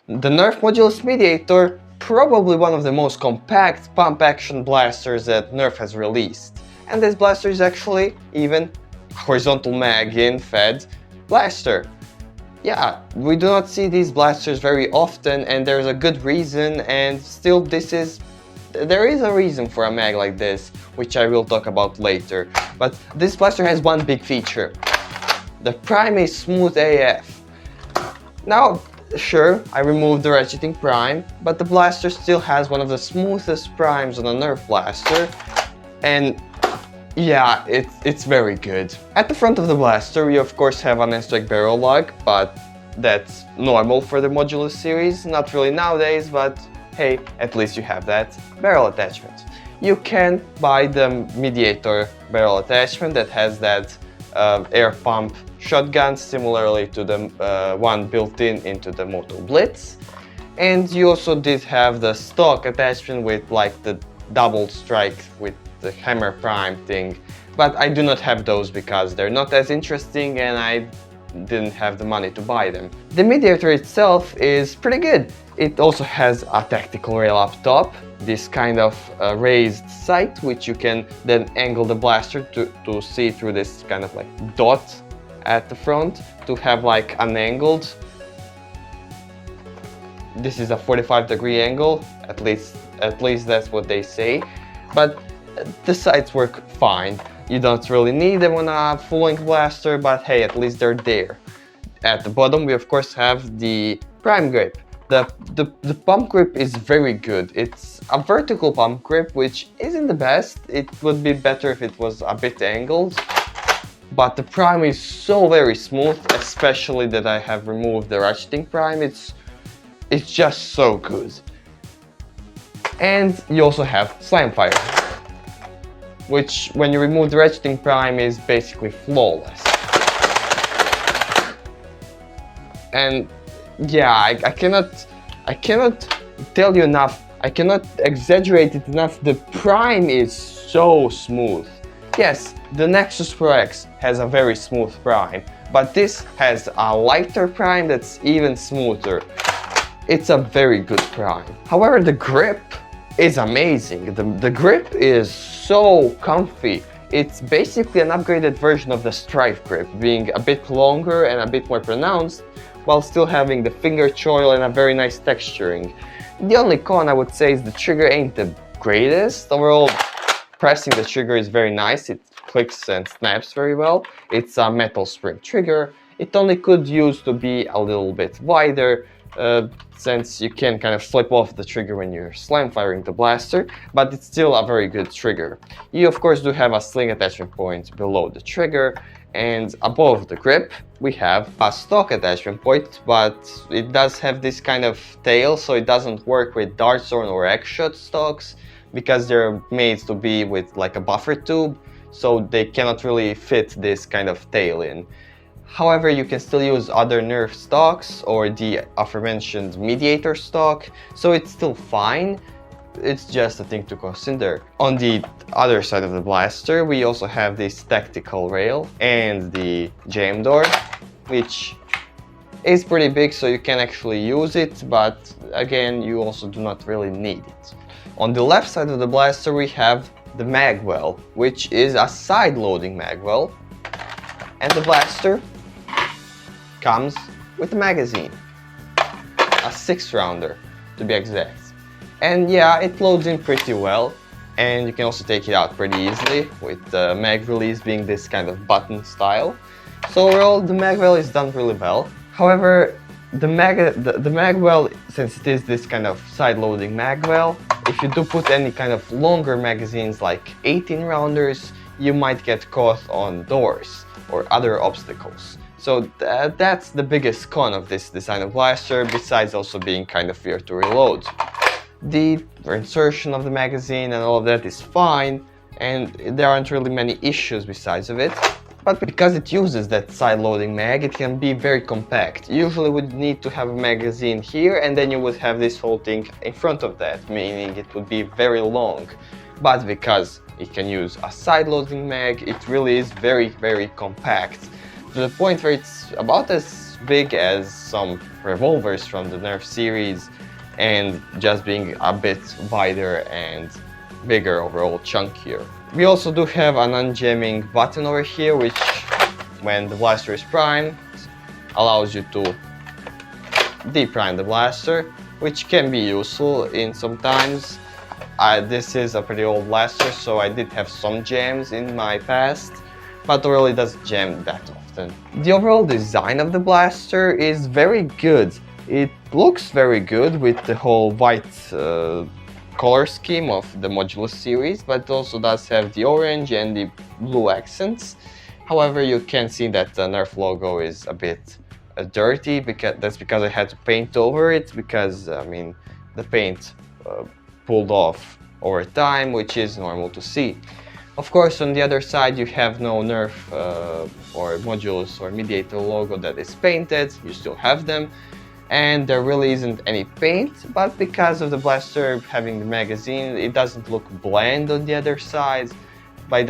The Nerf Modulus Mediator, probably one of the most compact pump-action blasters that Nerf has released. And this blaster is actually even horizontal mag-in fed blaster. Yeah, we do not see these blasters very often, and there's a good reason, and still there is a reason for a mag like this, which I will talk about later. But this blaster has one big feature. The prime is smooth AF. Now, sure, I removed the ratcheting prime, but the blaster still has one of the smoothest primes on a Nerf blaster, and yeah, it's very good. At the front of the blaster, we of course have an S-Strike barrel lock, but that's normal for the Modulus series, not really nowadays, but hey, at least you have that barrel attachment. You can buy the Mediator barrel attachment that has that air pump shotgun, similarly to the one built into the Moto Blitz. And you also did have the stock attachment with like the double strike with the hammer prime thing, but I do not have those because they're not as interesting and I didn't have the money to buy them. The Mediator itself is pretty good. It also has a tactical rail up top, this kind of raised sight which you can then angle the blaster to see through this kind of like dot at the front to have like an angled. This is a 45-degree angle, at least that's what they say, but the sights work fine. You don't really need them on a full-length blaster, but hey, at least they're there. At the bottom we of course have the prime grip. The pump grip is very good. It's a vertical pump grip, which isn't the best. It would be better if it was a bit angled. But the prime is so very smooth, especially that I have removed the ratcheting prime. It's just so good. And you also have slam fire, which when you remove the ratcheting prime is basically flawless. And yeah, I cannot tell you enough, I cannot exaggerate it enough, the prime is so smooth. Yes, the Nexus Pro X has a very smooth prime, but this has a lighter prime that's even smoother. It's a very good prime. However, the grip is amazing. The grip is so comfy. It's basically an upgraded version of the Strife grip, being a bit longer and a bit more pronounced, while still having the finger choil and a very nice texturing. The only con I would say is the trigger ain't the greatest. Overall, pressing the trigger is very nice. It clicks and snaps very well. It's a metal spring trigger. It only could use to be a little bit wider, since you can kind of flip off the trigger when you're slam firing the blaster, but it's still a very good trigger. You of course do have a sling attachment point below the trigger, and above the grip we have a stock attachment point, but it does have this kind of tail, so it doesn't work with Dartzone or X-Shot stocks because they're made to be with like a buffer tube, so they cannot really fit this kind of tail in. However, you can still use other Nerf stocks or the aforementioned Mediator stock, so it's still fine. It's just a thing to consider. On the other side of the blaster, we also have this tactical rail and the jam door, which is pretty big, so you can actually use it, but again, you also do not really need it. On the left side of the blaster, we have the magwell, which is a side-loading magwell, and the blaster comes with a magazine, a 6-rounder to be exact. And yeah, it loads in pretty well, and you can also take it out pretty easily, with the mag release being this kind of button style. So overall, the magwell is done really well. However, the magwell, since it is this kind of side-loading magwell, if you do put any kind of longer magazines like 18-rounders, you might get caught on doors or other obstacles. So that's the biggest con of this design of blaster, besides also being kind of weird to reload. The insertion of the magazine and all of that is fine, and there aren't really many issues besides of it. But because it uses that side-loading mag, it can be very compact. Usually would need to have a magazine here, and then you would have this whole thing in front of that, meaning it would be very long. But because it can use a side-loading mag, it really is very, very compact. To the point where it's about as as big as some revolvers from the Nerf series, and just being a bit wider and bigger overall, chunkier. We also do have an unjamming button over here, which when the blaster is primed allows you to deprime the blaster, which can be useful in sometimes. This is a pretty old blaster, so I did have some jams in my past, but overall it doesn't jam that often. The overall design of the blaster is very good. It looks very good with the whole white color scheme of the Modulus series, but it also does have the orange and the blue accents. However, you can see that the Nerf logo is a bit dirty, that's because I had to paint over it, because I mean the paint pulled off over time, which is normal to see. Of course, on the other side you have no Nerf or Modulus or Mediator logo that is painted. You still have them, and there really isn't any paint, but because of the blaster having the magazine, it doesn't look bland on the other side, but it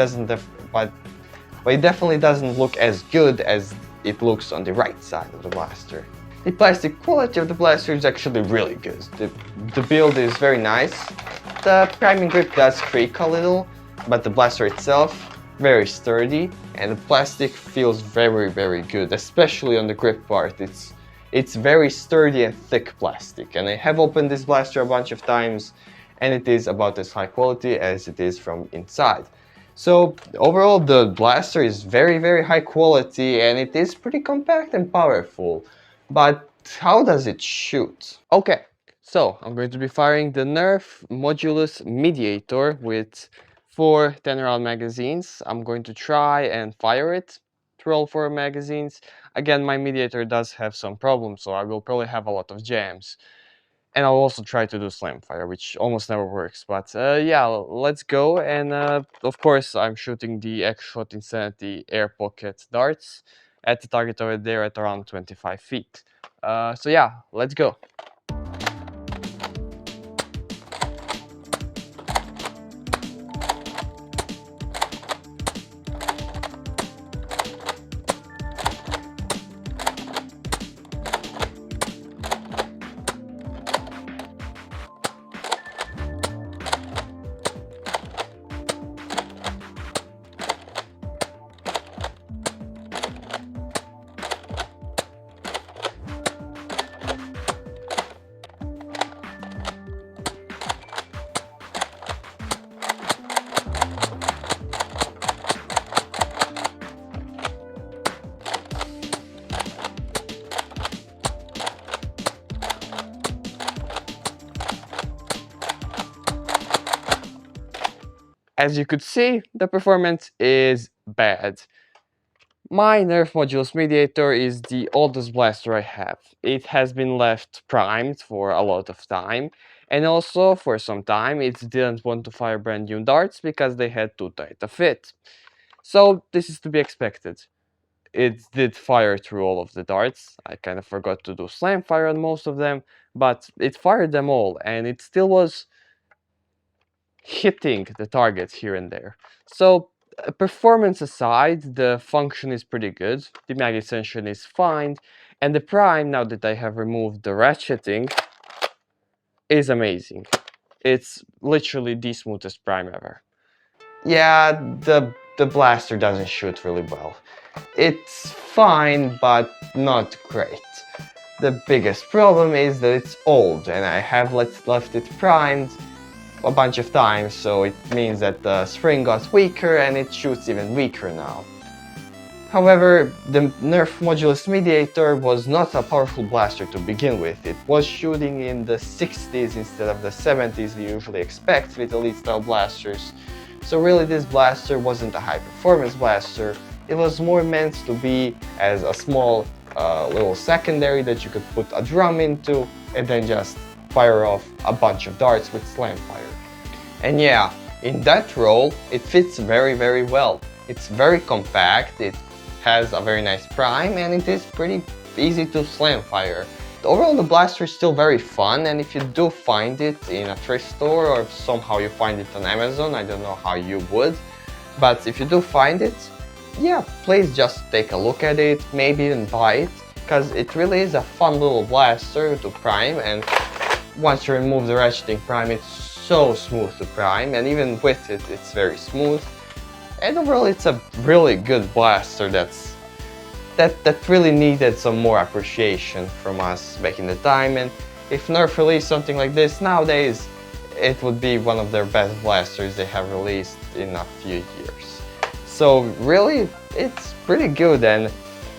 definitely doesn't look as good as it looks on the right side of the blaster. The plastic quality of the blaster is actually really good. The build is very nice. The priming grip does creak a little, but the blaster itself, very sturdy, and the plastic feels very good, especially on the grip part. It's very sturdy and thick plastic, and I have opened this blaster a bunch of times, and it is about as high quality as it is from inside. So overall the blaster is very high quality, and it is pretty compact and powerful. But how does it shoot? Okay, so I'm going to be firing the Nerf Modulus Mediator with 4 10-round magazines. I'm going to try and fire it through all 4 magazines. Again, my Mediator does have some problems, so I will probably have a lot of jams. And I'll also try to do slam fire, which almost never works. But yeah, let's go. And of course, I'm shooting the X-Shot Insanity Air Pocket darts at the target over there at around 25 feet. So yeah, let's go. As you could see, the performance is bad. My Nerf Modulus Mediator is the oldest blaster I have. It has been left primed for a lot of time, and also for some time it didn't want to fire brand new darts because they had too tight a fit. So this is to be expected. It did fire through all of the darts. I kind of forgot to do slam fire on most of them, but it fired them all, and it still was hitting the target here and there. So performance aside, the function is pretty good, the mag extension is fine, and the prime, now that I have removed the ratcheting, is amazing. It's literally the smoothest prime ever. Yeah, the blaster doesn't shoot really well. It's fine, but not great. The biggest problem is that it's old, and I have left it primed a bunch of times, so it means that the spring got weaker and it shoots even weaker now. However, the Nerf Modulus Mediator was not a powerful blaster to begin with. It was shooting in the 60s instead of the 70s we usually expect with elite style blasters. So really this blaster wasn't a high performance blaster. It was more meant to be as a small little secondary that you could put a drum into and then just fire off a bunch of darts with slam fire. And yeah, in that role, it fits very well. It's very compact, it has a very nice prime, and it is pretty easy to slam fire. Overall, the blaster is still very fun, and if you do find it in a thrift store or somehow you find it on Amazon, I don't know how you would, but if you do find it, yeah, please just take a look at it, maybe even buy it. because it really is a fun little blaster to prime, and once you remove the ratcheting prime, it's so smooth to prime, and even with it, it's very smooth. And overall, it's a really good blaster that really needed some more appreciation from us back in the time. And if Nerf released something like this nowadays, it would be one of their best blasters they have released in a few years. So really, it's pretty good, and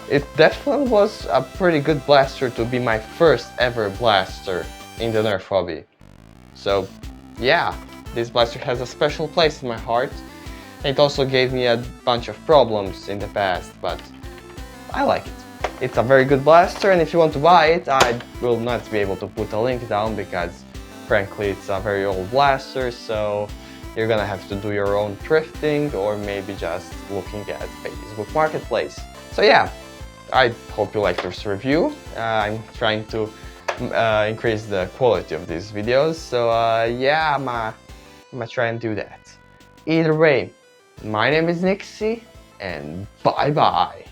it definitely was a pretty good blaster to be my first ever blaster in the Nerf hobby. So yeah, this blaster has a special place in my heart. It also gave me a bunch of problems in the past, but I like it. It's a very good blaster, and if you want to buy it, I will not be able to put a link down because frankly it's a very old blaster, so you're gonna have to do your own thrifting or maybe just looking at Facebook Marketplace. So yeah, I hope you liked this review. I'm trying to increase the quality of these videos, so yeah, I'm gonna try and do that. Either way, my name is Nixie, and bye bye.